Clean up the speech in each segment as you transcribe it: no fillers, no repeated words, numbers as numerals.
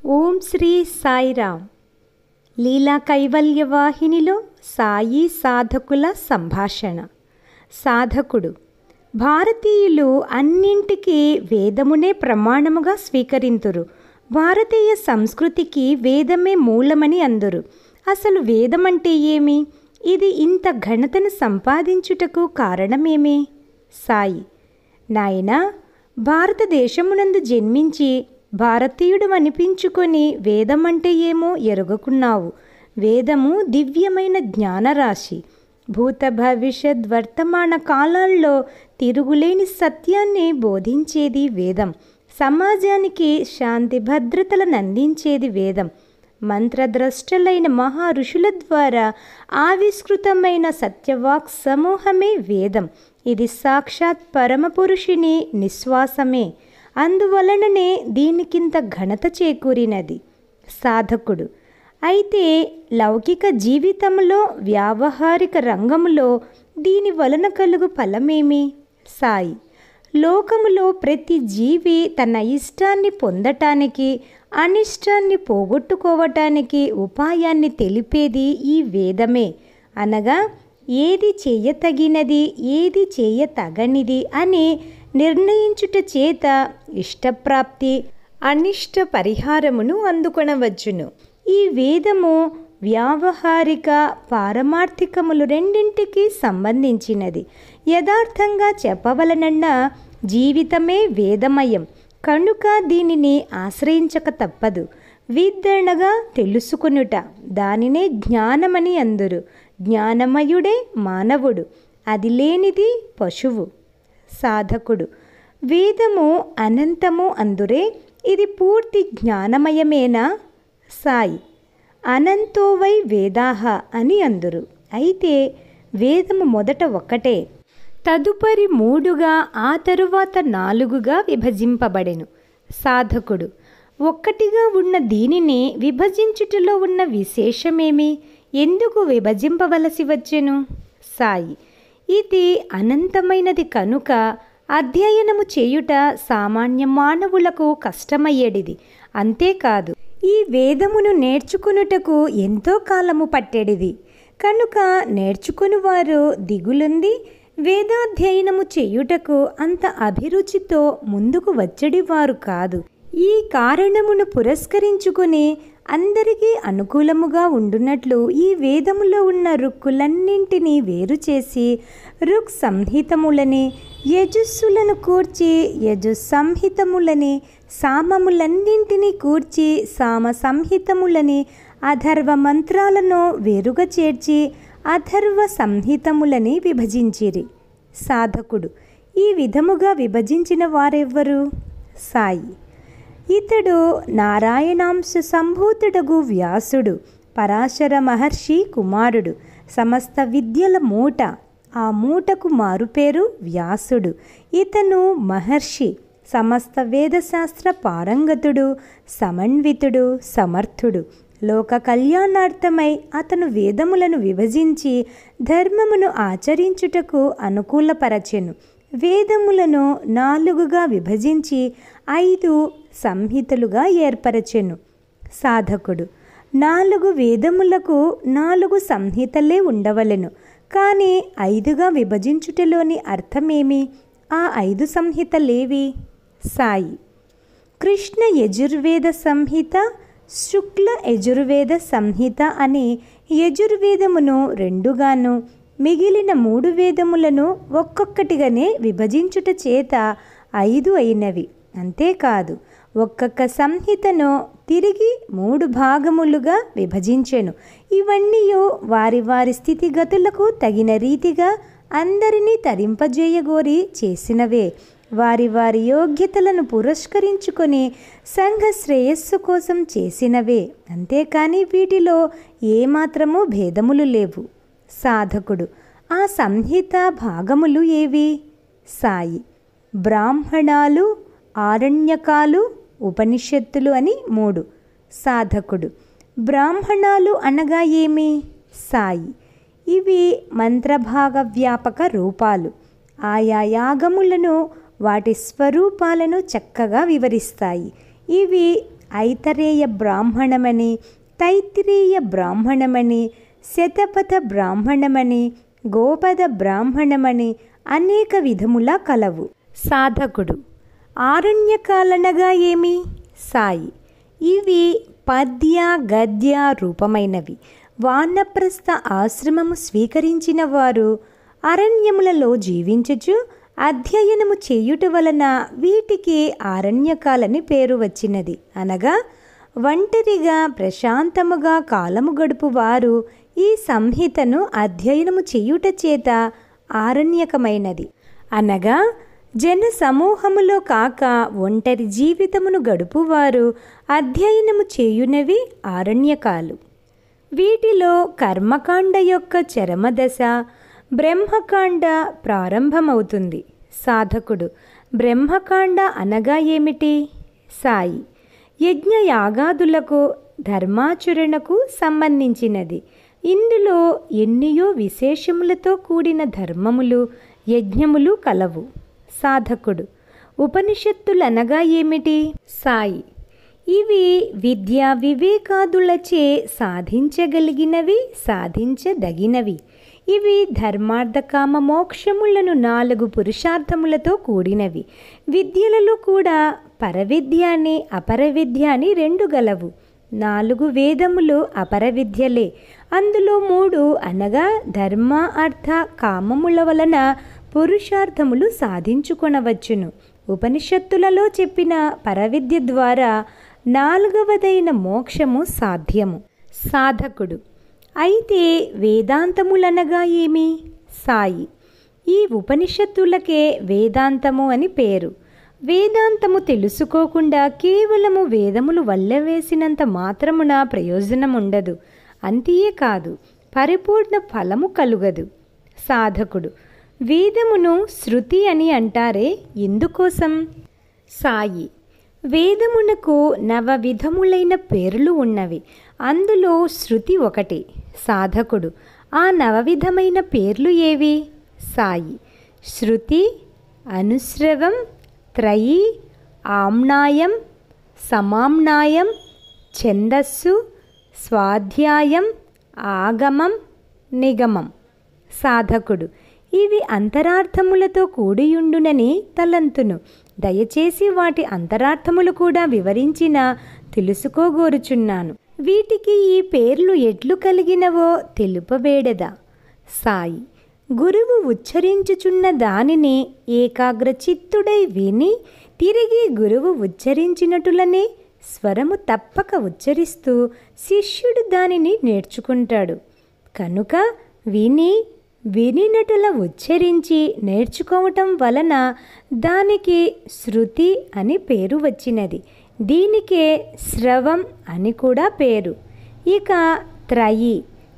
ఓం శ్రీ సాయిరామ్. లీలా కైవల్యవాహినిలో సాయి సాధకుల సంభాషణ. సాధకుడు: భారతీయులు అన్నింటికీ వేదమునే ప్రమాణముగా స్వీకరింతురు. భారతీయ సంస్కృతికి వేదమే మూలమని అందురు. అసలు వేదమంటే ఏమి? ఇది ఇంత ఘనతను సంపాదించుటకు కారణమేమి? సాయి: నాయనా, భారతదేశమునందు జన్మించి భారతీయుడు అనిపించుకొని వేదమంటే ఏమో ఎరుగకున్నావు. వేదము దివ్యమైన జ్ఞానరాశి. భూత భవిష్యత్ వర్తమాన కాలాల్లో తిరుగులేని సత్యాన్ని బోధించేది వేదం. సమాజానికి శాంతి భద్రతలను అందించేది వేదం. మంత్రద్రష్టలైన మహా ఋషుల ద్వారా ఆవిష్కృతమైన సత్యవాక్ సమూహమే వేదం. ఇది సాక్షాత్ పరమపురుషుని నిశ్వాసమే. అందువలననే దీనికింత ఘనత చేకూరినది. సాధకుడు: అయితే లౌకిక జీవితంలో, వ్యావహారిక రంగంలో దీని వలన కలుగు ఫలమేమి? సాయి: లోకములో ప్రతి జీవి తన ఇష్టాన్ని పొందటానికి, అనిష్టాన్ని పోగొట్టుకోవటానికి ఉపాయాన్ని తెలిపేది ఈ వేదమే. అనగా ఏది చేయతగినది, ఏది చేయతగనిది అని నిర్ణయించుట చేత ఇష్టప్రాప్తి, అనిష్ట పరిహారమును అందుకొనవచ్చును. ఈ వేదము వ్యావహారిక, పారమార్థికములు రెండింటికి సంబంధించినది. యథార్థంగా చెప్పవలనన్నా జీవితమే వేదమయం కనుక దీనిని ఆశ్రయించక తప్పదు. విద్దనగా తెలుసుకొనుట, దానినే జ్ఞానమని అందురు. జ్ఞానమయుడే మానవుడు, అది లేనిది పశువు. సాధకుడు: వేదము అనంతము అందురే, ఇది పూర్తి జ్ఞానమయమేనా? సాయి: అనంతో వై వేదాహ అని అందురు. అయితే వేదము మొదట ఒక్కటే, తదుపరి 3గా, ఆ తరువాత 4గా విభజింపబడెను. సాధకుడు: ఒక్కటిగా ఉన్న దీనిని విభజించుటలో ఉన్న విశేషమేమి? ఎందుకు విభజింపవలసి వచ్చెను? సాయి: ఇది అనంతమైనది కనుక అధ్యయనము చేయుట సామాన్య మానవులకు కష్టమయ్యేడిది. అంతేకాదు ఈ వేదమును నేర్చుకునుటకు ఎంతో కాలము పట్టేడిది. కనుక నేర్చుకునివారు దిగులుంది వేదాధ్యయనము చేయుటకు అంత అభిరుచితో ముందుకు వచ్చేడివారు కాదు. ఈ కారణమును పురస్కరించుకొని అందరికీ అనుకూలముగా ఉండునట్లు ఈ వేదములో ఉన్న రుక్కులన్నింటినీ వేరు చేసి రుక్ సంహితములని, యజుస్సులను కూర్చి యజుస్సంహితములని, సామములన్నింటినీ కూర్చి సామ సంహితములని, అథర్వ మంత్రాలను వేరుగా చేర్చి అథర్వ సంహితములని విభజించిరి. సాధకుడు: ఈ విధముగా విభజించిన వారెవ్వరు? సాయి: ఇతడు నారాయణాంశ సంభూతుడగు వ్యాసుడు, పరాశర మహర్షి కుమారుడు, సమస్త విద్యల మూట. ఆ మూటకు మారుపేరు వ్యాసుడు. ఇతను మహర్షి, సమస్త వేదశాస్త్ర పారంగతుడు, సమన్వితుడు, సమర్థుడు. లోక కళ్యాణార్థమై అతను వేదములను విభజించి ధర్మమును ఆచరించుటకు అనుకూలపరచెను. వేదములను 4గా విభజించి 5 సంహితలుగా ఏర్పరచెను. సాధకుడు: 4 వేదములకు 4 సంహితలే ఉండవలెను. కానీ 5గా విభజించుటలోని అర్థమేమి? ఆ 5 సంహితలేవి? సాయి: కృష్ణ యజుర్వేద సంహిత, శుక్ల యజుర్వేద సంహిత అని యజుర్వేదమును 2గాను, మిగిలిన 3 వేదములను ఒక్కొక్కటిగానే విభజించుట చేత 5 అయినవి. అంతేకాదు ఒక్కొక్క సంహితను తిరిగి 3 భాగములుగా విభజించెను. ఇవన్నీ వారి వారి స్థితిగతులకు తగిన రీతిగా అందరినీ తరింపజేయగోరి చేసినవే. వారి వారి యోగ్యతలను పురస్కరించుకొని సంఘ శ్రేయస్సు కోసం చేసినవే. అంతేకాని వీటిలో ఏమాత్రమూ భేదములు లేవు. సాధకుడు: ఆ సంహిత భాగములు ఏవి? సాయి: బ్రాహ్మణాలు, ఆరణ్యకాలు, ఉపనిషత్తులు అని 3. సాధకుడు: బ్రాహ్మణాలు అనగా ఏమి? సాయి: ఇవి మంత్రభాగ వ్యాపక రూపాలు. ఆయా యాగములను, వాటి స్వరూపాలను చక్కగా వివరిస్తాయి. ఇవి ఐతరేయ బ్రాహ్మణమని, తైత్తిరీయ బ్రాహ్మణమని, శతపథ బ్రాహ్మణమని, గోపద బ్రాహ్మణమని అనేక విధములా కలవు. సాధకుడు: ఆరణ్యకాలనగా ఏమి? సాయి: ఇవి పద్య గద్య రూపమైనవి. వానప్రస్థ ఆశ్రమము స్వీకరించిన వారు అరణ్యములలో జీవించుచు అధ్యయనము చేయుట వలన వీటికి ఆరణ్యకాలని పేరు వచ్చినది. అనగా ఒంటరిగా ప్రశాంతముగా కాలము గడుపు వారు ఈ సంహితను అధ్యయనము చేయుట చేత ఆరణ్యకమైనది. అనగా జన సమూహములో కాక ఒంటరి జీవితమును గడుపువారు అధ్యయనము చేయునవి ఆరణ్యకాలు. వీటిలో కర్మకాండ యొక్క చరమదశ, బ్రహ్మకాండ ప్రారంభమవుతుంది. సాధకుడు: బ్రహ్మకాండ అనగా ఏమిటి? సాయి: యజ్ఞయాగాదులకు ధర్మాచరణకు సంబంధించినది. ఇందులో ఎన్నియో విశేషములతో కూడిన ధర్మములు, యజ్ఞములు కలవు. సాధకుడు: ఉపనిషత్తులనగా ఏమిటి? సాయి: ఇవి విద్యా వివేకాదులచే సాధించగలిగినవి, సాధించదగినవి. ఇవి ధర్మార్థ కామ మోక్షములను 4 పురుషార్థములతో కూడినవి. విద్యలలో కూడా పరవిద్య అని అపరవిద్య అని 2 గలవు. 4 వేదములు అపరవిద్యలే. అందులో 3 అనగా ధర్మ అర్థ కామముల వలన పురుషార్థములు సాధించుకొనవచ్చును. ఉపనిషత్తులలో చెప్పిన పరవిద్య ద్వారా 4వదైన మోక్షము సాధ్యము. సాధకుడు: అయితే వేదాంతములనగా ఏమి? సాయి: ఈ ఉపనిషత్తులకే వేదాంతము అని పేరు. వేదాంతము తెలుసుకోకుండా కేవలము వేదములు వల్లవేసినంత మాత్రమున ప్రయోజనం ఉండదు. అంతేకాదు, పరిపూర్ణ ఫలము కలుగదు. సాధకుడు: వేదమును శృతి అని అంటారే, ఎందుకోసం? సాయి: వేదమునకు 9 విధములైన పేర్లు ఉన్నవి. అందులో శృతి ఒకటి. సాధకుడు: ఆ 9 విధమైన పేర్లు ఏవి? సాయి: శృతి, అనుశ్రవం, త్రయీ, ఆమ్నాయం, సమామ్నాయం, ఛందస్సు, స్వాధ్యాయం, ఆగమం, నిగమం. సాధకుడు: ఇవి అంతరార్థములతో కూడియుండునని తలంతును. దయచేసి వాటి అంతరార్థములు కూడా వివరించిన తెలుసుకోగోరుచున్నాను. వీటికి ఈ పేర్లు ఎట్లు కలిగినవో తెలుపబేడదా? సాయి: గురువు ఉచ్చరించుచున్న దానిని ఏకాగ్రచిత్తుడై విని తిరిగి గురువు ఉచ్చరించినటులనే స్వరము తప్పక ఉచ్చరిస్తూ శిష్యుడు దానిని నేర్చుకుంటాడు. కనుక వినినటుల ఉచ్చరించి నేర్చుకోవటం వలన దానికి శృతి అని పేరు వచ్చినది. దీనికే శ్రవం అని కూడా పేరు. ఇక త్రయి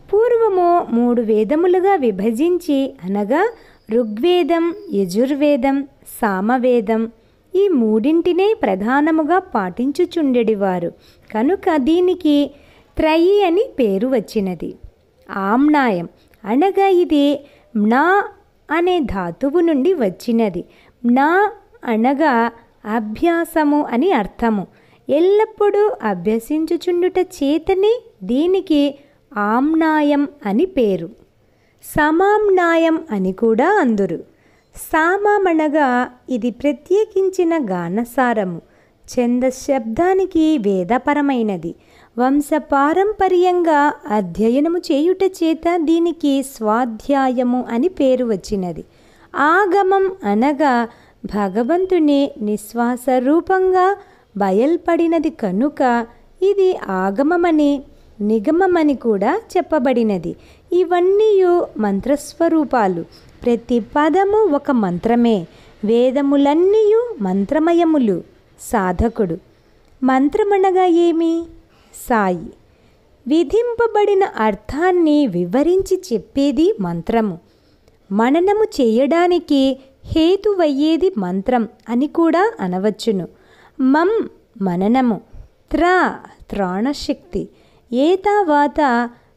పూర్వము 3 వేదములుగా విభజించి, అనగా ఋగ్వేదం, యజుర్వేదం, సామవేదం, ఈ 3ంటినే ప్రధానముగా పాటించుచుండెడివారు. కనుక దీనికి త్రయి అని పేరు వచ్చినది. ఆమ్నాయం అనగా ఇది మ్నా అనే ధాతువు నుండి వచ్చినది. మ్నా అనగా అభ్యాసము అని అర్థము. ఎల్లప్పుడూ అభ్యసించుచుండుట చేతనే దీనికి ఆమ్నాయం అని పేరు. సమామ్నాయం అని కూడా అందురు. సామమనగా ఇది ప్రత్యేకించిన గానసారము. ఛందశబ్దానికి వేదపరమైనది. వంశపారంపర్యంగా అధ్యయనము చేయుట చేత దీనికి స్వాధ్యాయము అని పేరు వచ్చినది. ఆగమం అనగా భగవంతుని నిశ్వాస రూపంగా బయల్పడినది కనుక ఇది ఆగమమని, నిగమమని కూడా చెప్పబడినది. ఇవన్నీ మంత్రస్వరూపాలు. ప్రతి పదము ఒక మంత్రమే. వేదములన్నీ మంత్రమయములు. సాధకుడు: మంత్రమనగా ఏమి? సాయి: విధింపబడిన అర్థాన్ని వివరించి చెప్పేది మంత్రము. మననము చేయడానికి హేతువయ్యేది మంత్రం అని కూడా అనవచ్చును. మం మననము, త్రాణశక్తి, ఏతావాత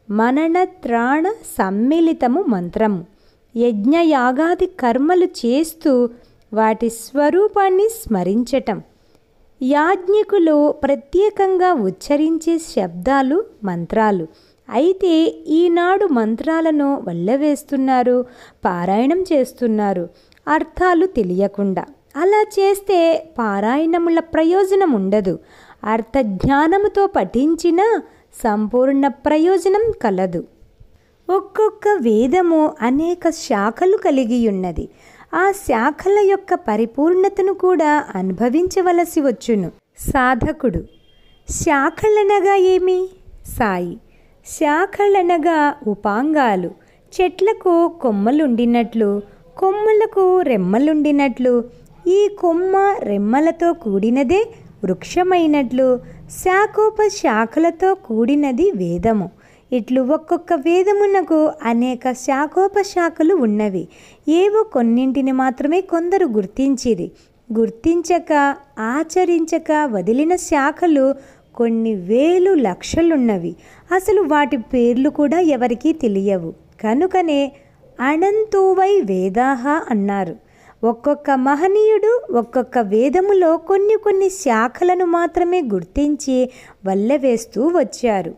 మనన త్రాణ సమ్మిళితము మంత్రము. యజ్ఞయాగాది కర్మలు చేస్తూ వాటి స్వరూపాన్ని స్మరించటం. యాజ్ఞికులు ప్రత్యేకంగా ఉచ్చరించే శబ్దాలు మంత్రాలు. అయితే ఈనాడు మంత్రాలను వల్లవేస్తున్నారు, పారాయణం చేస్తున్నారు అర్థాలు తెలియకుండా. అలా చేస్తే పారాయణముల ప్రయోజనం ఉండదు. అర్థజ్ఞానముతో పఠించిన సంపూర్ణ ప్రయోజనం కలదు. ఒక్కొక్క వేదము అనేక శాఖలు కలిగి ఉన్నది. ఆ శాఖల యొక్క పరిపూర్ణతను కూడా అనుభవించవలసి వచ్చును. సాధకుడు: శాఖలనగా ఏమి? సాయి: శాఖలనగా ఉపాంగాలు. చెట్లకు కొమ్మలుండినట్లు, కొమ్మలకు రెమ్మలుండినట్లు, ఈ కొమ్మ రెమ్మలతో కూడినదే వృక్షమైనట్లు శాఖోపశాఖలతో కూడినది వేదము. ఇట్లు ఒక్కొక్క వేదమునకు అనేక శాఖోపశాఖలు ఉన్నవి. ఏవో కొన్నింటిని మాత్రమే కొందరు గుర్తించిరి. గుర్తించక ఆచరించక వదిలిన శాఖలు కొన్ని వేలు లక్షలున్నవి. అసలు వాటి పేర్లు కూడా ఎవరికీ తెలియవు. కనుకనే అనంతోవై వేదాహ అన్నారు. ఒక్కొక్క మహనీయుడు ఒక్కొక్క వేదములో కొన్ని శాఖలను మాత్రమే గుర్తించి వల్లవేస్తూ వచ్చారు.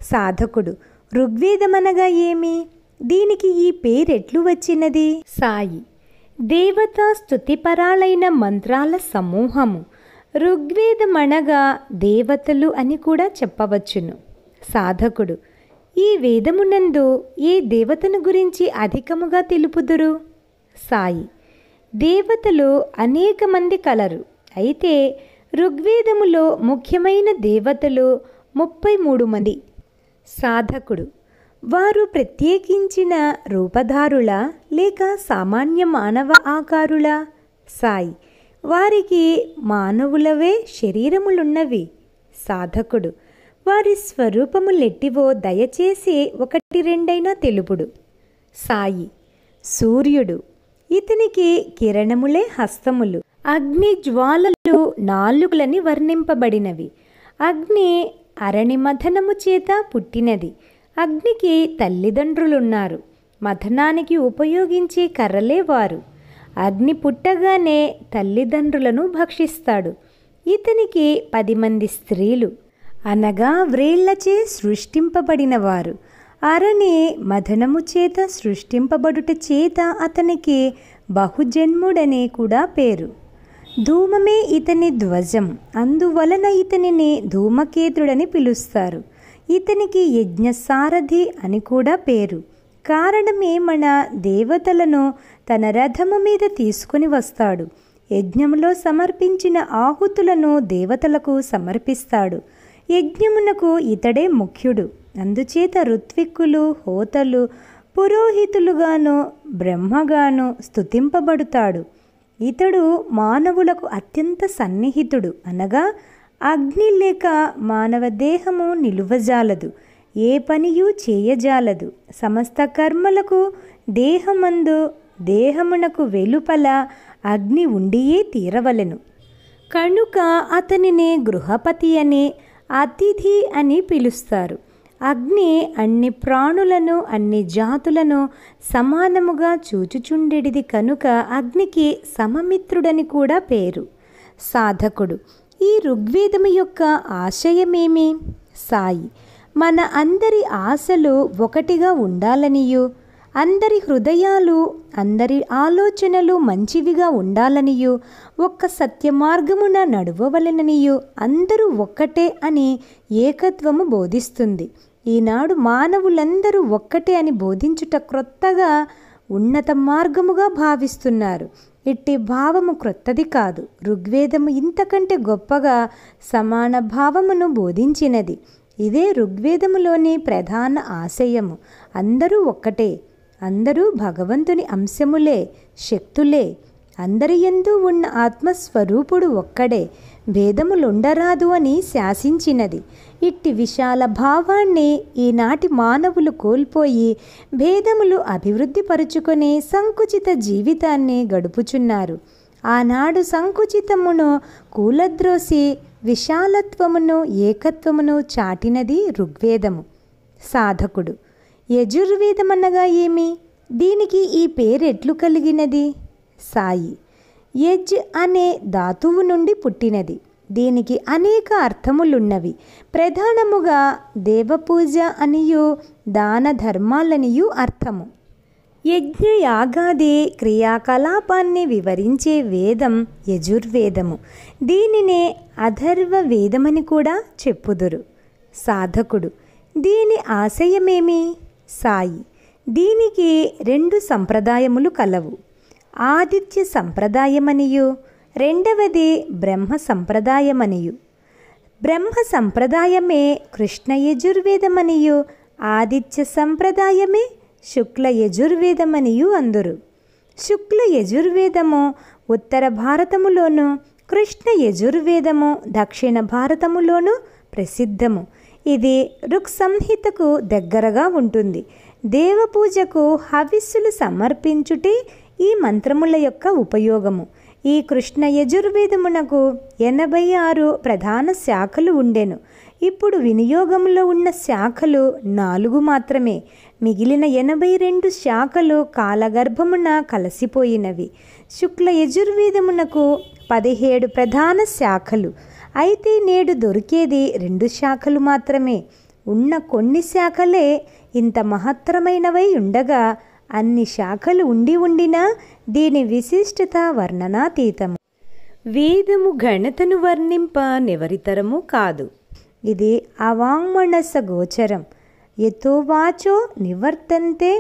సాధకుడు: ఋగ్వేదమనగా ఏమి? దీనికి ఈ పేరెట్లు వచ్చినది? సాయి: దేవతా స్తుతిపరాలైన మంత్రాల సమూహము. ఋగ్వేదమనగా దేవతలు అని కూడా చెప్పవచ్చును. సాధకుడు: ఈ వేదమునందు ఏ దేవతను గురించి అధికముగా తెలుపుదురు? సాయి: దేవతలు అనేక మంది కలరు. అయితే ఋగ్వేదములో ముఖ్యమైన దేవతలు 33 మంది. సాధకుడు: వారు ప్రత్యేకించిన రూపధారుల లేక సామాన్య మానవ ఆకారుల? సాయి: వారికి మానవులవే శరీరములున్నవి. సాధకుడు: వారి స్వరూపములెట్టివో దయచేసి 1-2 తెలుపుడు. సాయి: సూర్యుడు, ఇతనికి కిరణములే హస్తములు. అగ్ని జ్వాలలు నాలుగులని వర్ణింపబడినవి. అగ్ని అరణి మథనము చేత పుట్టినది. అగ్నికి తల్లిదండ్రులున్నారు. మథనానికి ఉపయోగించే కర్రలే వారు. అగ్ని పుట్టగానే తల్లిదండ్రులను భక్షిస్తాడు. ఇతనికి 10 మంది స్త్రీలు అనగా వ్రేళ్లచే సృష్టింపబడినవారు. అరణి మథనము చేత సృష్టింపబడుట చేత అతనికి బహుజన్ముడనే కూడా పేరు. ధూమమే ఇతని ధ్వజం. అందువలన ఇతనిని ధూమకేతుడని పిలుస్తారు. ఇతనికి యజ్ఞసారథి అని కూడా పేరు. కారణమేమన దేవతలను తన రథము మీద తీసుకుని వస్తాడు. యజ్ఞములో సమర్పించిన ఆహుతులను దేవతలకు సమర్పిస్తాడు. యజ్ఞమునకు ఇతడే ముఖ్యుడు. అందుచేత ఋత్విక్కులు, హోతలు, పురోహితులుగాను బ్రహ్మగాను స్తుతింపబడుతాడు. ఇతడు మానవులకు అత్యంత సన్నిహితుడు. అనగా అగ్ని లేక మానవ దేహము నిలువజాలదు, ఏ పనియు చేయజాలదు. సమస్త కర్మలకు దేహమందు దేహమునకు వెలుపల అగ్ని ఉండియే తీరవలెను. కనుక అతనిని గృహపతి అని, అతిథి అని పిలుస్తారు. అగ్ని అన్ని ప్రాణులను అన్ని జాతులను సమానముగా చూచుచుండెడిది కనుక అగ్నికి సమమిత్రుడని కూడా పేరు. సాధకుడు: ఈ ఋగ్వేదము యొక్క ఆశయమేమి? సాయి: మన అందరి ఆశలు ఒకటిగా ఉండాలనియు, అందరి హృదయాలు అందరి ఆలోచనలు మంచివిగా ఉండాలనియు, ఒక్క సత్య మార్గమున నడువవలెననియు, అందరూ ఒక్కటే అని ఏకత్వము బోధిస్తుంది. ఈనాడు మానవులందరూ ఒక్కటే అని బోధించుట క్రొత్తగా ఉన్నత మార్గముగా భావిస్తున్నారు. ఇట్టి భావము క్రొత్తది కాదు. ఋగ్వేదము ఇంతకంటే గొప్పగా సమాన భావమును బోధించినది. ఇదే ఋగ్వేదములోని ప్రధాన ఆశయము. అందరూ ఒక్కటే, అందరూ భగవంతుని అంశములే, శక్తులే. అందరి యందు ఉన్న ఆత్మస్వరూపుడు ఒక్కడే, భేదములుండరాదు అని శాసించినది. ఇట్టి విశాల భావాన్ని ఈనాటి మానవులు కోల్పోయి భేదములు అభివృద్ధి పరుచుకొని సంకుచిత జీవితాన్ని గడుపుచున్నారు. ఆనాడు సంకుచితమును కూలద్రోసి విశాలత్వమును ఏకత్వమును చాటినది ఋగ్వేదము. సాధకుడు: యజుర్వేదమనగా ఏమి? దీనికి ఈ పేరెట్లు కలిగినది? సాయి: యజ్ అనే ధాతువు నుండి పుట్టినది. దీనికి అనేక అర్థములున్నవి. ప్రధానముగా దేవపూజ అనియు దాన ధర్మాలనియు అర్థము. యజ్ఞయాగాది క్రియాకలాపాన్ని వివరించే వేదం యజుర్వేదము. దీనినే అథర్వ వేదమని కూడా చెప్పుదురు. సాధకుడు: దీని ఆశయమేమి? సాయి: దీనికి 2 సంప్రదాయములు కలవు. ఆదిత్య సంప్రదాయమనియు రెండవది బ్రహ్మ సంప్రదాయమనియు. బ్రహ్మ సంప్రదాయమే కృష్ణ యజుర్వేదమనియు, ఆదిత్య సంప్రదాయమే శుక్ల యజుర్వేదమనియు అందురు. శుక్ల యజుర్వేదము ఉత్తర భారతములోను, కృష్ణ యజుర్వేదము దక్షిణ భారతములోను ప్రసిద్ధము. ఇది ఋక్ సంహితకు దగ్గరగా ఉంటుంది. దేవపూజకు హవిస్సులు సమర్పించుటే ఈ మంత్రముల యొక్క ఉపయోగము. ఈ కృష్ణ యజుర్వేదమునకు 86 ప్రధాన శాఖలు ఉండెను. ఇప్పుడు వినియోగంలో ఉన్న శాఖలు 4 మాత్రమే. మిగిలిన 82 శాఖలు కాలగర్భమున కలసిపోయినవి. శుక్ల యజుర్వేదమునకు 17 ప్రధాన శాఖలు. అయితే నేడు దొరికేది 2 శాఖలు మాత్రమే. ఉన్న కొన్ని శాఖలే ఇంత మహత్తరమైనవై ఉండగా అన్ని శాఖలు ఉండినా దీని విశిష్టత వర్ణనాతీతము. వేదము ఘనతను వర్ణింప నివరితరము కాదు. ఇది అవాంగ్మనస గోచరం. యథోవాచో నివర్తంతే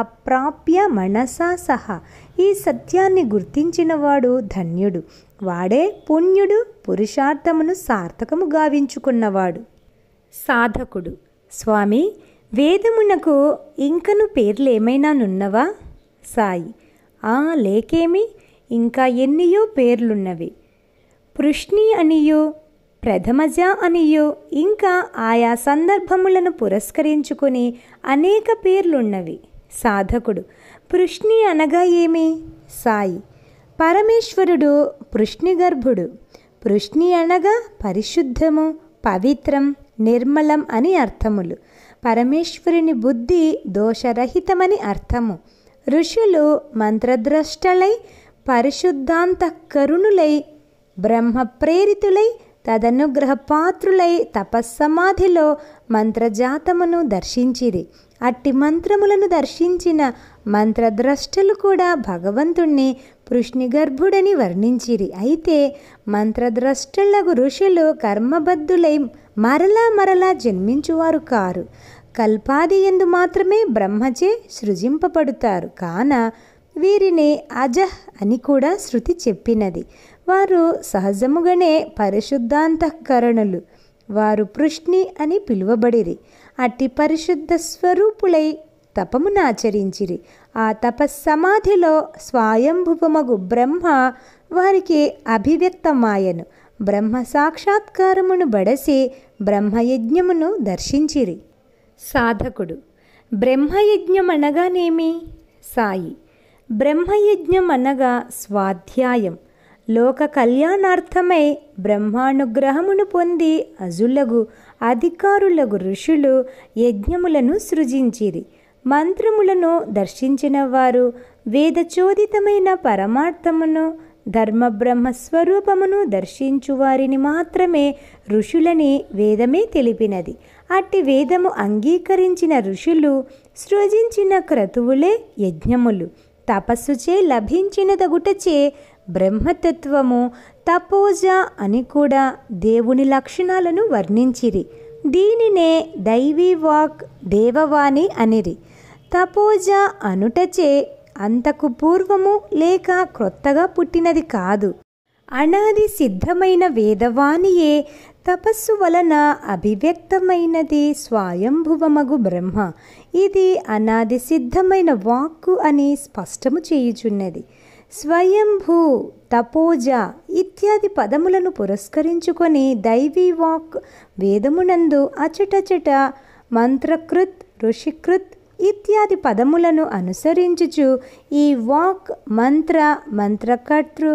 అప్రాప్య మనసా సహా. ఈ సత్యాన్ని గుర్తించినవాడు ధన్యుడు. వాడే పుణ్యుడు, పురుషార్థమును సార్థకము గావించుకున్నవాడు. సాధకుడు: స్వామి, వేదమునకు ఇంకను పేర్లేమైనానున్నవా? సాయి: లేకేమి, ఇంకా ఎన్నియో పేర్లున్నవి. పృష్ణి అనియు, ప్రథమజ అనియు, ఇంకా ఆయా సందర్భములను పురస్కరించుకొని అనేక పేర్లున్నవి. సాధకుడు: పృష్ణి అనగా ఏమి? సాయి: పరమేశ్వరుడు పృష్ణిగర్భుడు. పృష్ణి అనగా పరిశుద్ధము, పవిత్రం, నిర్మలం అని అర్థములు. పరమేశ్వరుని బుద్ధి దోషరహితమని అర్థము. ఋషులు మంత్రద్రష్టలై, పరిశుద్ధాంతఃకరుణులై, బ్రహ్మ ప్రేరితులై, తదనుగ్రహ పాత్రులై తపస్సమాధిలో మంత్రజాతమును దర్శించిరి. అట్టి మంత్రములను దర్శించిన మంత్రద్రష్టలు కూడా భగవంతుణ్ణి పృష్ణిగర్భుడని వర్ణించిరి. అయితే మంత్రద్రష్టలకు ఋషులు కర్మబద్ధులై మరలా జన్మించువారు కారు. కల్పాది యందు మాత్రమే బ్రహ్మచే సృజింపబడుతారు. కాన వీరిని అజహ్ అని కూడా శృతి చెప్పినది. వారు సహజముగానే పరిశుద్ధాంతఃకరణులు. వారు పృష్ణి అని పిలువబడిరి. అట్టి పరిశుద్ధ స్వరూపులై తపమునాచరించిరి. ఆ తపస్సమాధిలో స్వయంభువమగు బ్రహ్మ వారికి అభివ్యక్తమాయను. బ్రహ్మ సాక్షాత్కారమును బడసి బ్రహ్మయజ్ఞమును దర్శించిరి. సాధకుడు: బ్రహ్మయజ్ఞం అనగానేమి? సాయి: బ్రహ్మయజ్ఞం అనగా స్వాధ్యాయం. లోక కళ్యాణార్థమై బ్రహ్మానుగ్రహమును పొంది అజులగు అధికారులగు ఋషులు యజ్ఞములను సృజించిరి. మంత్రములను దర్శించిన వారు వేదచోదితమైన పరమార్థమును, ధర్మబ్రహ్మస్వరూపమును దర్శించు వారిని మాత్రమే ఋషులని వేదమే తెలిపినది. అట్టి వేదము అంగీకరించిన ఋషులు సృజించిన క్రతువులే యజ్ఞములు. తపస్సుచే లభించినదగుటచే బ్రహ్మతత్వము, తపోజ అని కూడా దేవుని లక్షణాలను వర్ణించిరి. దీనినే దైవీ వాక్, దేవవాణి అనిరి. తపోజ అనుటచే అంతకు పూర్వము లేక క్రొత్తగా పుట్టినది కాదు. అనాది సిద్ధమైన వేదవాణియే తపస్సు వలన అభివ్యక్తమైనది స్వయంభువమగు బ్రహ్మ. ఇది అనాది సిద్ధమైన వాక్కు అని స్పష్టము చేయుచున్నది. స్వయంభూ, తపోజ ఇత్యాది పదములను పురస్కరించుకొని దైవీ వాక్ వేదమునందు అచటచట మంత్రకృత్, ఋషికృత్ ఇత్యాది పదములను అనుసరించుచు ఈ వాక్, మంత్రకర్తృ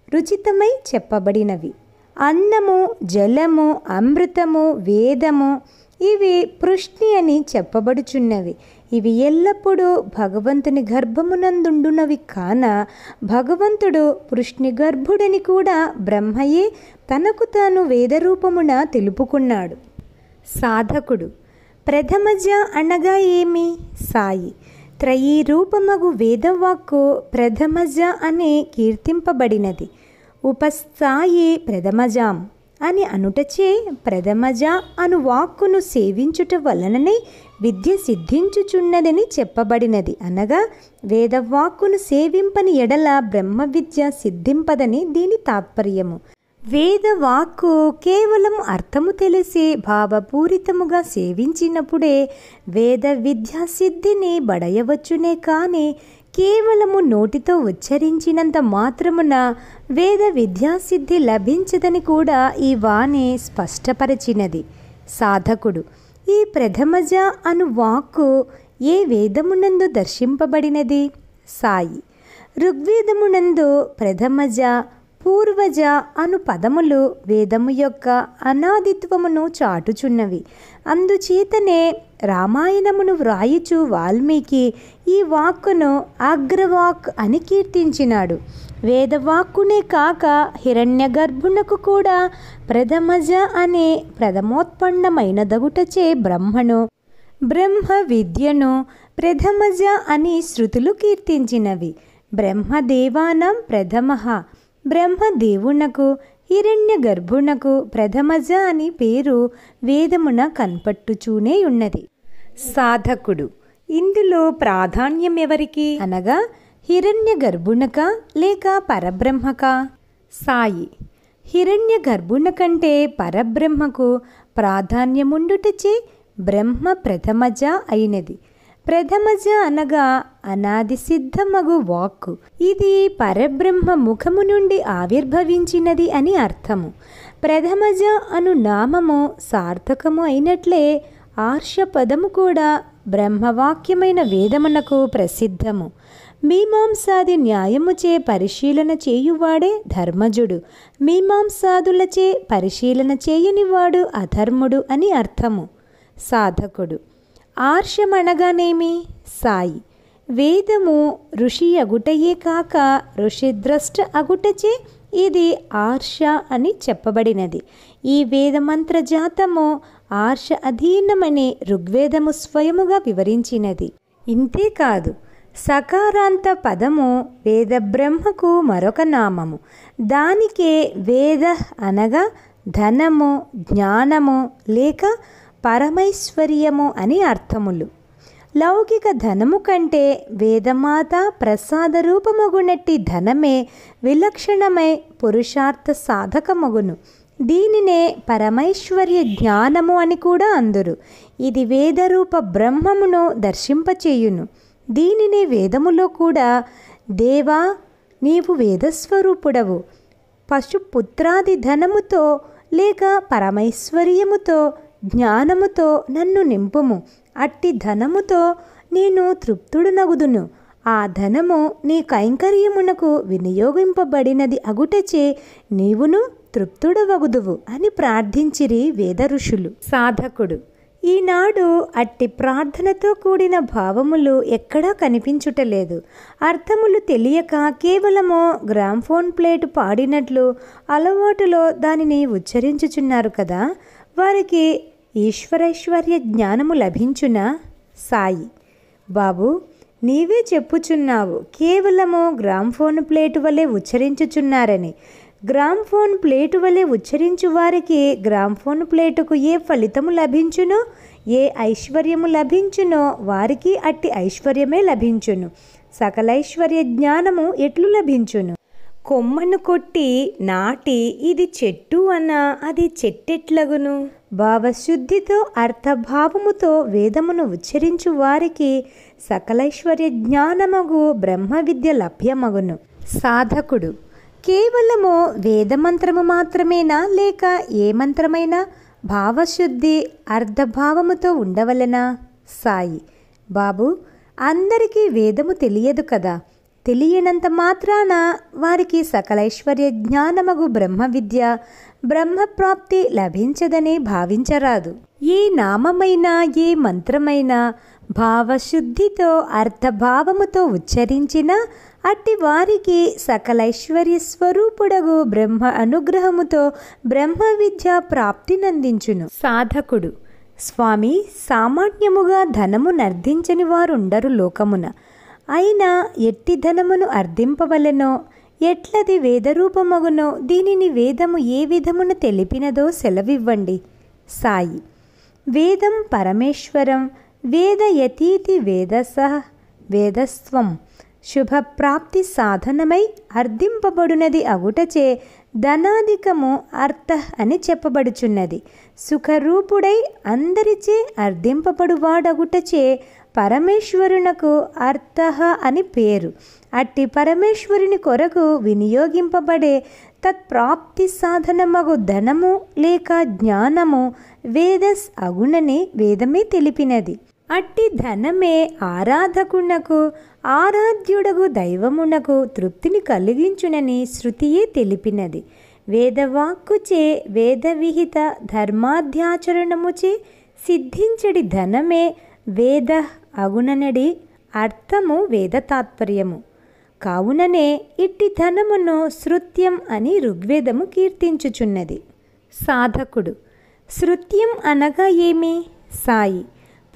రుచితమై చెప్పబడినవి. అన్నము, జలము, అమృతము, వేదము ఇవి పృష్ణి అని చెప్పబడుచున్నవి. ఇవి ఎల్లప్పుడూ భగవంతుని గర్భమునందుండునవి కాన భగవంతుడు పృష్ణి గర్భుడని కూడా బ్రహ్మయే తనకు తాను వేదరూపమున తెలుపుకున్నాడు. సాధకుడు ప్రథమజ అనగా ఏమి? సాయి త్రయీ రూపమగు వేదవాక్కు ప్రథమజ అనే కీర్తింపబడినది. ఉపస్థాయి ప్రథమజాం అని అనుటచే ప్రథమజ అను వాక్కును సేవించుట వలననే విద్య సిద్ధించుచున్నదని చెప్పబడినది. అనగా వేదవాక్కును సేవింపని ఎడల బ్రహ్మ విద్య సిద్ధింపదని దీని తాత్పర్యము. వేదవాక్కు కేవలం అర్థము తెలిసి భావపూరితముగా సేవించినప్పుడే వేద విద్యా సిద్ధిని బడయవచ్చునే కానీ కేవలము నోటితో ఉచ్చరించినంత మాత్రమున వేద విద్యాసిద్ధి లభించదని కూడా ఈ వాణి స్పష్టపరచినది. సాధకుడు ఈ ప్రథమజ అను వాక్కు ఏ వేదమునందు దర్శింపబడినది? సాయి ఋగ్వేదమునందు ప్రథమజ పూర్వజ అను పదములు వేదము యొక్క అనాదిత్వమును చాటుచున్నవి. అందుచేతనే రామాయణమును వ్రాయుచు వాల్మీకి ఈ వాక్కును అగ్రవాక్ అని కీర్తించినాడు. వేదవాక్కునే కాక హిరణ్య గర్భునకు కూడా ప్రథమజ అనే ప్రథమోత్పన్నమైనదగుటచే బ్రహ్మ విద్యను ప్రథమజ అని శృతులు కీర్తించినవి. బ్రహ్మదేవానం ప్రథమః బ్రహ్మదేవునకు హిరణ్య గర్భునకు ప్రథమజ అని పేరు వేదమున కనపట్టుచూనే ఉన్నది. సాధకుడు ఇందులో ప్రాధాన్యం ఎవరికి అనగా హిరణ్య గర్భునక లేక పరబ్రహ్మక? సాయి హిరణ్య గర్భున కంటే పరబ్రహ్మకు ప్రాధాన్యముండుటచే బ్రహ్మ ప్రథమజ అయినది. ప్రథమజ అనగా అనాది సిద్ధమగు వాక్కు. ఇది పరబ్రహ్మ ముఖము నుండి ఆవిర్భవించినది అని అర్థము. ప్రథమజ అను నామము సార్థకము అయినట్లే ఆర్ష పదము కూడా బ్రహ్మవాక్యమైన వేదమునకు ప్రసిద్ధము. మీమాంసాది న్యాయముచే పరిశీలన చేయువాడే ధర్మజుడు, మీమాంసాదులచే పరిశీలన చేయనివాడు అధర్ముడు అని అర్థము. సాధకుడు ఆర్షమనగానేమి? సాయి వేదము ఋషి అగుటయే కాక ఋషిద్రష్ట అగుటచే ఇది ఆర్ష అని చెప్పబడినది. ఈ వేదమంత్రజాతము ఆర్ష అధీనమని ఋగ్వేదము స్వయముగా వివరించినది. ఇంతేకాదు సకారాంత పదము వేద బ్రహ్మకు మరొక నామము. దానికే వేద అనగా ధనము, జ్ఞానము లేక పరమైశ్వర్యము అని అర్థములు. లౌకిక ధనము కంటే వేదమాత ప్రసాద రూపమగునట్టి ధనమే విలక్షణమై పురుషార్థ సాధకమగును. దీనినే పరమైశ్వర్య జ్ఞానము అని కూడా అందురు. ఇది వేదరూప బ్రహ్మమును దర్శింపచేయును. దీనినే వేదములో కూడా దేవా నీవు వేదస్వరూపుడవు, పశుపుత్రాది ధనముతో లేక పరమైశ్వర్యముతో జ్ఞానముతో నన్ను నింపుము, అట్టి ధనముతో నేను తృప్తుడునగుదును. ఆ ధనము నీ కైంకర్యమునకు వినియోగింపబడినది అగుటచే నీవును తృప్తుడవగుదువు అని ప్రార్థించిరి వేద ఋషులు. సాధకుడు ఈనాడు అట్టి ప్రార్థనతో కూడిన భావములు ఎక్కడా కనిపించుటలేదు. అర్థములు తెలియక కేవలము గ్రామ్ఫోన్ ప్లేటు పాడినట్లు అలవాటులో దానిని ఉచ్చరించుచున్నారు కదా, వారికి ఈశ్వరైశ్వర్య జ్ఞానము లభించునా? సాయి బాబు నీవే చెప్పుచున్నావు కేవలము గ్రామ్ఫోన్ ప్లేటు వలె ఉచ్చరించుచున్నారని. గ్రామ్ఫోన్ ప్లేటు వలె ఉచ్చరించు వారికి గ్రామ్ఫోన్ ప్లేటుకు ఏ ఫలితము లభించునో, ఏ ఐశ్వర్యము లభించునో వారికి అట్టి ఐశ్వర్యమే లభించును. సకలైశ్వర్య జ్ఞానము ఎట్లు లభించును? కొమ్మను కొట్టి నాటి ఇది చెట్టు అన్న అది చెట్టెట్లగును? భావశుద్ధితో అర్థభావముతో వేదమును ఉచ్చరించు వారికి సకలైశ్వర్య జ్ఞానమగు బ్రహ్మ విద్య లభ్యమగును. సాధకుడు కేవలము వేదమంత్రము మాత్రమేనా లేక ఏ మంత్రమైనా భావశుద్ధి అర్ధభావముతో ఉండవలెనా? సాయి బాబు అందరికీ వేదము తెలియదు కదా, తెలియనంత మాత్రాన వారికి సకలైశ్వర్య జ్ఞానమగు బ్రహ్మ విద్య బ్రహ్మప్రాప్తి లభించదని భావించరాదు. ఏ నామమైనా ఏ మంత్రమైనా భావశుద్ధితో అర్థభావముతో ఉచ్చరించిన అట్టి వారికి సకలైశ్వర్య స్వరూపుడగు బ్రహ్మ అనుగ్రహముతో బ్రహ్మ విద్య ప్రాప్తినందించును. సాధకుడు: స్వామి, సామాన్యముగా ధనము నర్దించని వారుండరు లోకమున. అయినా ఎట్టి ధనమును అర్థింపవలెనో, ఎట్లది వేదరూపమగునో దీనిని వేదము ఏ విధమును తెలిపినదో సెలవివ్వండి. సాయి: వేదం పరమేశ్వరం, వేదయతీతి వేదసః వేదస్వం శుభప్రాప్తి సాధనమై అర్థింపబడునది అగుటచే ధనాధికము అర్థ అని చెప్పబడుచున్నది. సుఖరూపుడై అందరిచే అర్థింపబడువాడగుటచే పరమేశ్వరునకు అర్థ అని పేరు. అట్టి పరమేశ్వరుని కొరకు వినియోగింపబడే తత్ప్రాప్తి సాధనమగు ధనము లేక జ్ఞానము వేదస్ అగునని వేదమే తెలిపినది. అట్టి ధనమే ఆరాధకునకు, ఆరాధ్యుడగు దైవమునకు తృప్తిని కలిగించునని శృతియే తెలిపినది. వేదవాక్కుచే వేదవిహిత ధర్మాధ్యాచరణముచే సిద్ధించడి ధనమే వేద అగుననడి అర్థము వేద తాత్పర్యము. కావుననే ఇట్టి ధనమును శృత్యం అని ఋగ్వేదము కీర్తించుచున్నది. సాధకుడు: శృత్యం అనగా ఏమి? సాయి: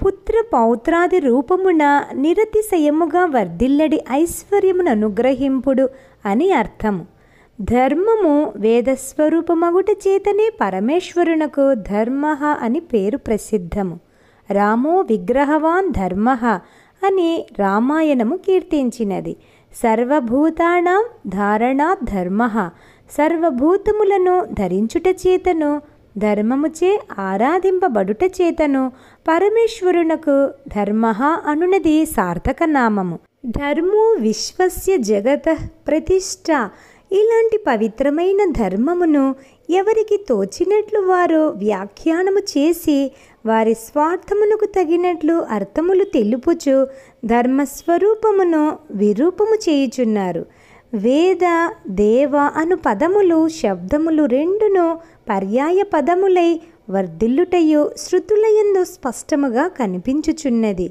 పుత్ర పౌత్రాది రూపమున నిరతిశయముగా వర్ధిల్లడి ఐశ్వర్యమును అనుగ్రహింపుడు అని అర్థము. ధర్మము వేదస్వరూపమగుట చేతనే పరమేశ్వరునకు ధర్మ అని పేరు ప్రసిద్ధము. రామో విగ్రహవాన్ ధర్మ అని రామాయణము కీర్తించినది. సర్వభూతానాం ధారణాత్ ధర్మ, సర్వభూతములను ధరించుట చేతను ధర్మముచే ఆరాధింపబడుట చేతను పరమేశ్వరునకు ధర్మ అనునది సార్థక నామము. ధర్మో విశ్వస్య జగతః ప్రతిష్ఠ. ఇలాంటి పవిత్రమైన ధర్మమును ఎవరికి తోచినట్లు వారు వ్యాఖ్యానము చేసి వారి స్వార్థమునకు తగినట్లు అర్థములు తెలుపుచు ధర్మస్వరూపమును విరూపము చేయుచున్నారు. వేద, దేవ అను పదములు శబ్దములు రెండును పర్యాయ పదములై వర్ధిల్లుటయు శృతులయందు స్పష్టముగా కనిపించుచున్నది.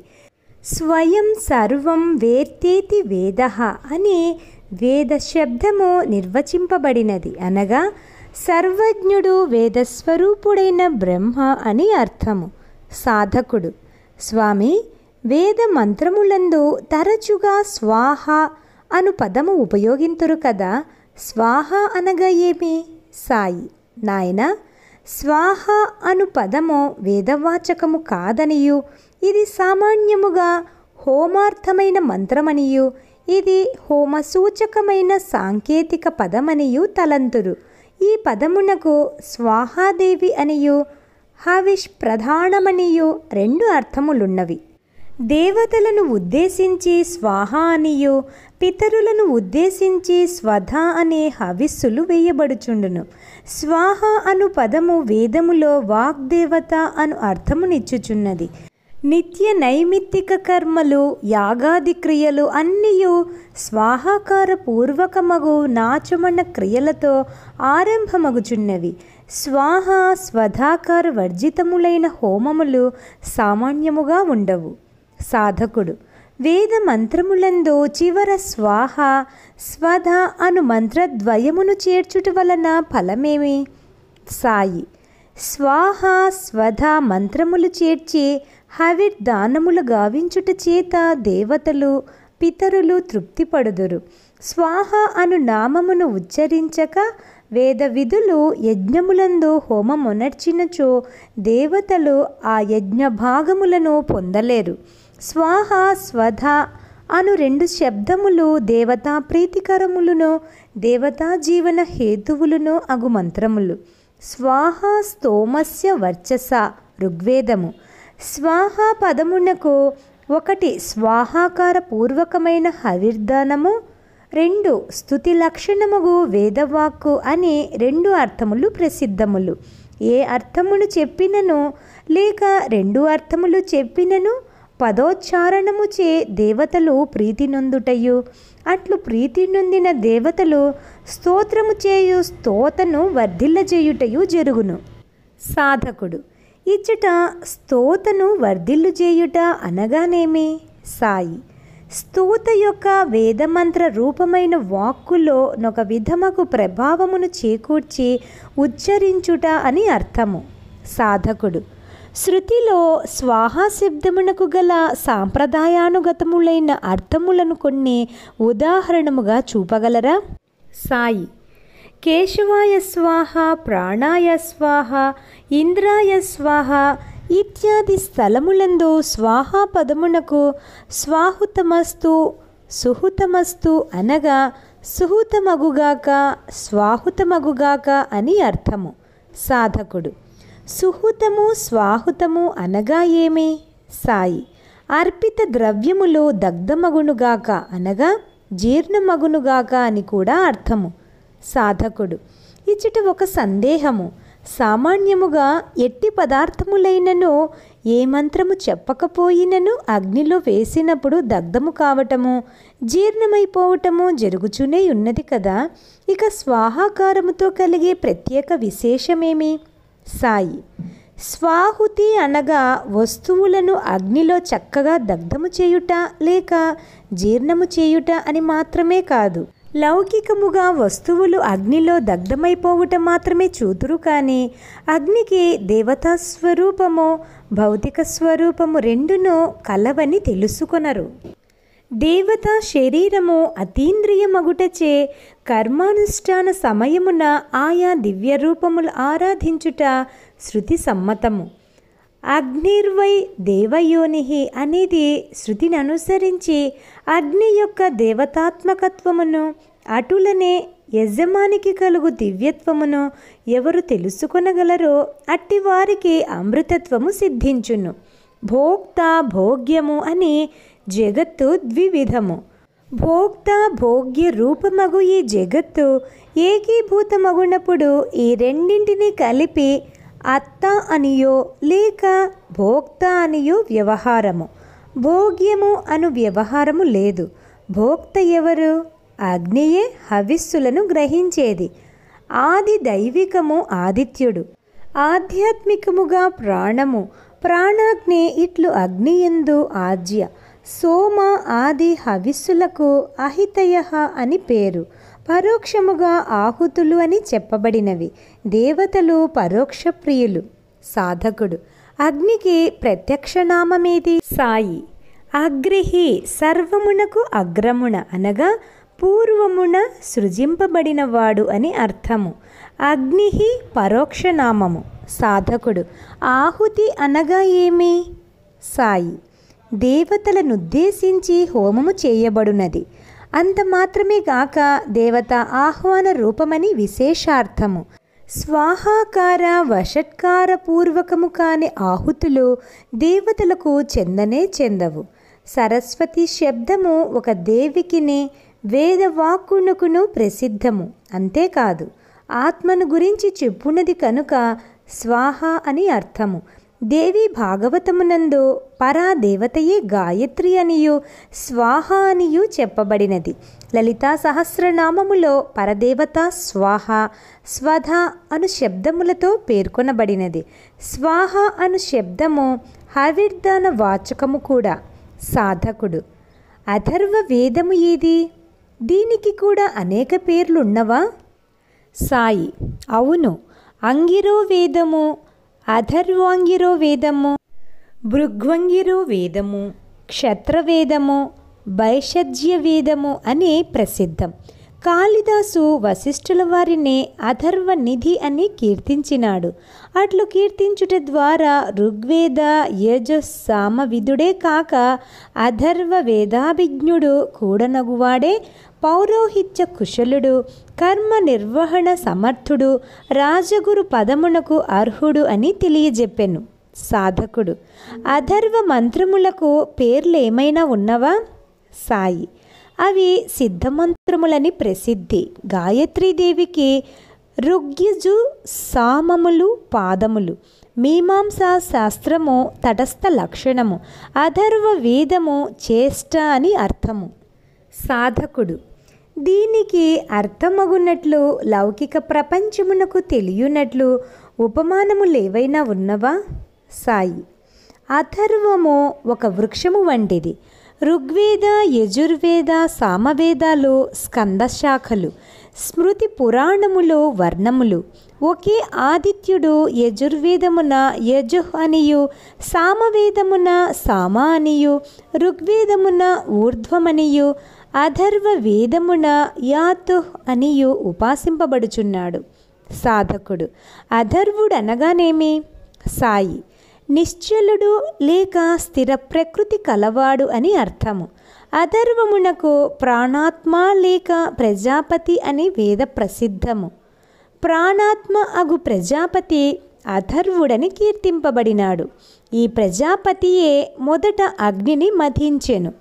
స్వయం సర్వం వేత్తేతి వేదః అని వేద శబ్దము నిర్వచింపబడినది. అనగా సర్వజ్ఞుడు వేదస్వరూపుడైన బ్రహ్మ అని అర్థము. సాధకుడు: స్వామి, వేద మంత్రములందు తరచుగా స్వాహ అను పదము ఉపయోగింతురు కదా, స్వాహ అనగా ఏమి? సాయి: నాయన, స్వాహ అను పదము వేదవాచకము కాదనియు, ఇది సామాన్యముగా హోమార్థమైన మంత్రమనియు, ఇది హోమసూచకమైన సాంకేతిక పదమనియు తలంతురు. ఈ పదమునకు స్వాహాదేవి అనియు హవిష్ ప్రధానమనియు రెండు అర్థములున్నవి. దేవతలను ఉద్దేశించి స్వాహ అనియు, పితరులను ఉద్దేశించి స్వధ అనే హవిస్సులు వేయబడుచుండును. స్వాహ అను పదము వేదములో వాగ్దేవత అను అర్థమునిచ్చుచున్నది. నిత్య నైమిత్తిక కర్మలు, యాగాది క్రియలు అన్నియు స్వాహాకార పూర్వకమగు నాచమన క్రియలతో ఆరంభమగుచున్నవి. స్వాహ స్వధాకార వర్జితములైన హోమములు సామాన్యముగా ఉండవు. సాధకుడు: వేద మంత్రములందు చివర స్వాహ స్వధ అను మంత్రద్వయమును చేర్చుట వలన ఫలమేమి? సాయి: స్వాహ స్వధ మంత్రములు చేర్చి హవిర్దానములు గావించుట చేత దేవతలు పితరులు తృప్తిపడుదురు. స్వాహ అను నామమును ఉచ్చరించక వేద విధులు యజ్ఞములందు హోమమునర్చినచో దేవతలు ఆ యజ్ఞ భాగములను పొందలేరు. స్వాహ స్వధ అను రెండు శబ్దములు దేవతా ప్రీతికరములను దేవతా జీవన హేతువులను అగు మంత్రములు. స్వాహ స్తోమస్య వర్చస ఋగ్వేదము. స్వాహ పదమునకు ఒకటి స్వాహాకార పూర్వకమైన హవిర్దానము, రెండు స్తుతి లక్షణముగు వేదవాక్కు అని రెండు అర్థములు ప్రసిద్ధములు. ఏ అర్థమును చెప్పినను లేక రెండు అర్థములు చెప్పినను పదోచ్చారణముచే దేవతలు ప్రీతి నొందుటయు, అట్లు ప్రీతి నొందిన దేవతలు స్తోత్రము చేయు స్తోతను వర్ధిల్లజేయుటయు జరుగును. సాధకుడు: ఇచ్చట స్తోతను వర్ధిల్లు చేయుట అనగానేమి? సాయి: స్తోత యొక్క వేదమంత్ర రూపమైన వాక్కులో ఒక విధముకు ప్రభావమును చేకూర్చి ఉచ్చరించుట అని అర్థము. సాధకుడు శృతిలో స్వాహా శబ్దమునకు గల సాంప్రదాయానుగతములైన అర్థములను కొన్ని ఉదాహరణముగా చూపగలరా? సాయి కేశవాయ స్వాహ, ప్రాణాయ స్వాహ, ఇంద్రాయ స్వాహ ఇత్యాది స్థలములందు స్వాహా పదమునకు స్వాహుతమస్తు, సుహుతమస్తు అనగా సుహుతమగుగాక, స్వాహుతమగుగాక అని అర్థము. సాధకుడు సుహుతము స్వాహుతము అనగా ఏమి? సాయి అర్పిత ద్రవ్యములు దగ్ధమగునుగాక అనగా జీర్ణమగునుగాక అని కూడా అర్థము. సాధకుడు ఇచ్చట ఒక సందేహము. సామాన్యముగా ఎట్టి పదార్థములైనను ఏ మంత్రము చెప్పకపోయినను అగ్నిలో వేసినప్పుడు దగ్ధము కావటము, జీర్ణమైపోవటము జరుగుతూనే ఉన్నది కదా. ఇక స్వాహాకారముతో కలిగే ప్రత్యేక విశేషమేమి? సాయి స్వాహుతి అనగా వస్తువులను అగ్నిలో చక్కగా దగ్ధము చేయుట లేక జీర్ణము చేయుట అని మాత్రమే కాదు. లౌకికముగా వస్తువులు అగ్నిలో దగ్ధమైపోవుట మాత్రమే చూతురు, కానీ అగ్నికి దేవతా స్వరూపము, భౌతిక స్వరూపము రెండును కలవని తెలుసుకొనరు. దేవతా శరీరము అతీంద్రియమగుటచే కర్మానుష్ఠాన సమయమున ఆయా దివ్య రూపములు ఆరాధించుట శృతి సమ్మతము. అగ్నిర్వై దేవయోనిహి అనేది శృతిని అనుసరించి అగ్ని యొక్క దేవతాత్మకత్వమును, అటులనే యజమానికి కలుగు దివ్యత్వమును ఎవరు తెలుసుకొనగలరో అట్టివారికి అమృతత్వము సిద్ధించును. భోక్త భోగ్యము అని జగత్తు ద్వివిధము. భోక్త భోగ్య రూపమగు ఈ జగత్తు ఏకీభూతమగునప్పుడు ఈ రెండింటినీ కలిపి అత్త అనియో లేక భోక్త అనియో వ్యవహారము. భోగ్యము అను వ్యవహారము లేదు. భోక్త ఎవరు? అగ్నియే హవిస్సులను గ్రహించేది. ఆది దైవికము ఆదిత్యుడు, ఆధ్యాత్మికముగా ప్రాణము. ప్రాణాగ్ని ఇట్లు అగ్నియందు ఆజ్య. సోమ ఆది హవిస్సులకు అహితయ అని పేరు. పరోక్షముగా ఆహుతులు అని చెప్పబడినవి. దేవతలు పరోక్ష ప్రియులు. సాధకుడు అగ్నికి ప్రత్యక్ష నామమేది? సాయి అగ్రిహి సర్వమునకు అగ్రమున అనగా పూర్వమున సృజింపబడినవాడు అని అర్థము. అగ్నిహి పరోక్ష నామము. సాధకుడు ఆహుతి అనగా ఏమి? సాయి దేవతలనుద్దేశించి హోమము చేయబడునది. అంత మాత్రమే గాక దేవత ఆహ్వాన రూపమని విశేషార్థము. స్వాహాకార వషట్కార పూర్వకము కాని ఆహుతులు దేవతలకు చెందనే చెందవు. సరస్వతి శబ్దము ఒక దేవికిని వేదవాక్కునకును ప్రసిద్ధము. అంతేకాదు ఆత్మను గురించి చెప్పున్నది కనుక స్వాహ అని అర్థము. దేవి భాగవతమునందు పరాదేవతయే గాయత్రి అనియు స్వాహ అనియు చెప్పబడినది. లలితా సహస్రనామములో పరదేవత స్వాహ, స్వధ అను శబ్దములతో పేర్కొనబడినది. స్వాహ అను శబ్దము హవిర్దాన వాచకము కూడా. సాధకుడు అథర్వ వేదము ఏది? దీనికి కూడా అనేక పేర్లున్నవా? సాయి అవును. అంగిరో వేదము, అథర్వాంగిరో వేదము, భృగ్వంగిరో వేదము, క్షత్రవేదము, వైషజ్య వేదము అని ప్రసిద్ధం. కాళిదాసు వశిష్ఠుల వారిని అథర్వ నిధి అని కీర్తించినాడు. అట్లు కీర్తించుట ద్వారా ఋగ్వేద యజుస్సామ విదుడే కాక అథర్వ వేదాభిజ్ఞుడు కూడనగువాడే, పౌరోహిత్య కుశలుడు, కర్మ నిర్వహణ సమర్థుడు, రాజగురు పదమునకు అర్హుడు అని తెలియజెప్పెను. సాధకుడు అథర్వ మంత్రములకు పేర్లేమైనా ఉన్నవా? సాయి అవి సిద్ధమంత్రములని ప్రసిద్ధి. గాయత్రీదేవికి ఋగ్యజు సామములు పాదములు, మీమాంసా శాస్త్రము తటస్థ లక్షణము, అథర్వ వేదము చేష్ట అని అర్థము. సాధకుడు దీనికి అర్థమగునట్లు లౌకిక ప్రపంచమునకు తెలియనట్లు ఉపమానములేవైనా ఉన్నవా? సాయి అథర్వము ఒక వృక్షము వంటిది. ఋగ్వేద, యజుర్వేద, సామవేదాలు స్కంద శాఖలు, స్మృతి పురాణములో వర్ణములు. ఒకే ఆదిత్యుడు యజుర్వేదమున యజుః అనియు, సామవేదమున సామ అనియు, ఋగ్వేదమున ఊర్ధ్వమనియు, అథర్వ వేదమున యాతుః అనియు ఉపాసింపబడుచున్నాడు. సాధకుడు: అథర్వుడనగానేమి? సాయి: నిశ్చలుడు లేక స్థిర ప్రకృతి కలవాడు అని అర్థము. అథర్వమునకు ప్రాణాత్మ లేక ప్రజాపతి అని వేద ప్రసిద్ధము. ప్రాణాత్మ అగు ప్రజాపతి అథర్వుడని కీర్తింపబడినాడు. ఈ ప్రజాపతియే మొదట అగ్నిని మథించెను.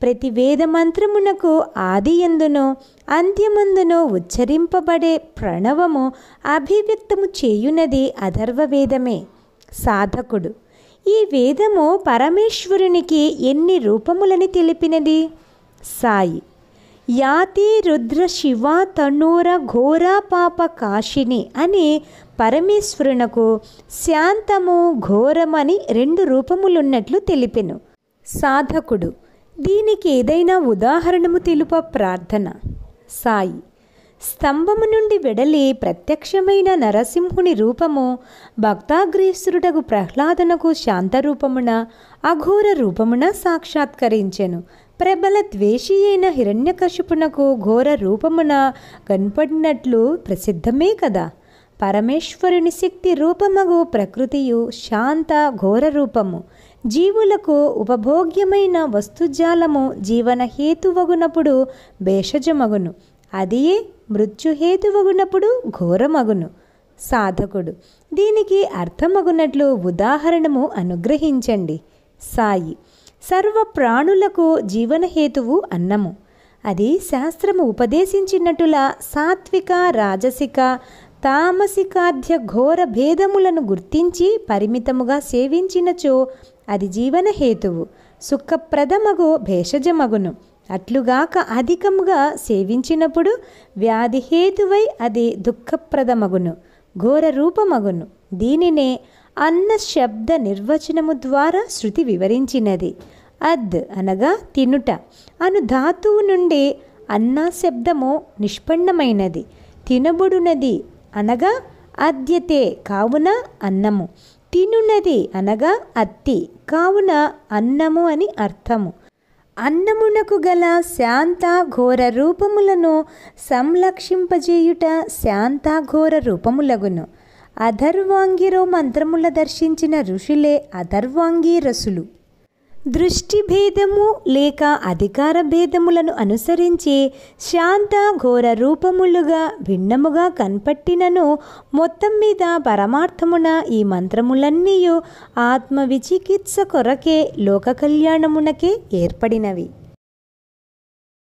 ప్రతి వేద మంత్రమునకు ఆదియందునో అంత్యమందునో ఉచ్చరింపబడే ప్రణవము అభివ్యక్తము చేయునది అథర్వవేదమే. సాధకుడు: ఈ వేదము పరమేశ్వరునికి ఎన్ని రూపములని తెలిపినది? సాయి: యాతి రుద్ర శివ తనూర ఘోర పాప కాశిని అని పరమేశ్వరునకు శాంతము, ఘోరమని 2 రూపములున్నట్లు తెలిపెను. సాధకుడు: దీనికి ఏదైనా ఉదాహరణము తెలుప ప్రార్థన. సాయి: స్తంభము నుండి వెడలి ప్రత్యక్షమైన నరసింహుని రూపము భక్తాగ్రేసురుడగు ప్రహ్లాదనకు శాంతరూపమున, అఘోర రూపమున సాక్షాత్కరించెను. ప్రబల ద్వేషి అయిన హిరణ్యకశిపునకు ఘోర రూపమున కనపడినట్లు ప్రసిద్ధమే కదా. పరమేశ్వరుని శక్తి రూపమగు ప్రకృతియు శాంత ఘోర రూపము. జీవులకు ఉపభోగ్యమైన వస్తుజాలము జీవన హేతువగునప్పుడు భేషజమగును, అదియే మృత్యుహేతువగునప్పుడు ఘోరమగును. సాధకుడు: దీనికి అర్థమగునట్లు ఉదాహరణము అనుగ్రహించండి. సాయి: సర్వ ప్రాణులకు జీవనహేతువు అన్నము. అది శాస్త్రము ఉపదేశించినట్టులా సాత్విక, రాజసిక, తామసికాధ్య ఘోర భేదములను గుర్తించి పరిమితముగా సేవించినచో అది జీవనహేతువు, సుఖప్రదమగు భేషజమగును. అట్లుగాక అధికముగా సేవించినప్పుడు వ్యాధిహేతువై అది దుఃఖప్రదమగును, ఘోర రూపమగును. దీనినే అన్న శబ్ద నిర్వచనము ద్వారా శృతి వివరించినది. అద్ అనగా తినుట అను ధాతువు నుండి అన్న శబ్దము నిష్పన్నమైనది. తినబడునది అనగా అద్యతే కావున అన్నము, తినునది అనగా అత్తి కావున అన్నము అని అర్థము. అన్నమునకు గల శాంత ఘోర రూపములను సంలక్షింపజేయుట శాంతాఘోర రూపములగును. అథర్వాంగిరో మంత్రముల దర్శించిన ఋషులే అథర్వాంగీరసులు. దృష్టి భేదము లేక అధికార భేదములను అనుసరించి శాంత ఘోర రూపములుగా భిన్నముగా కనపట్టినను మొత్తం మీద పరమార్థమున ఈ మంత్రములన్నీయు ఆత్మ విచికిత్స కొరకే లోక కళ్యాణమునకే ఏర్పడినవి.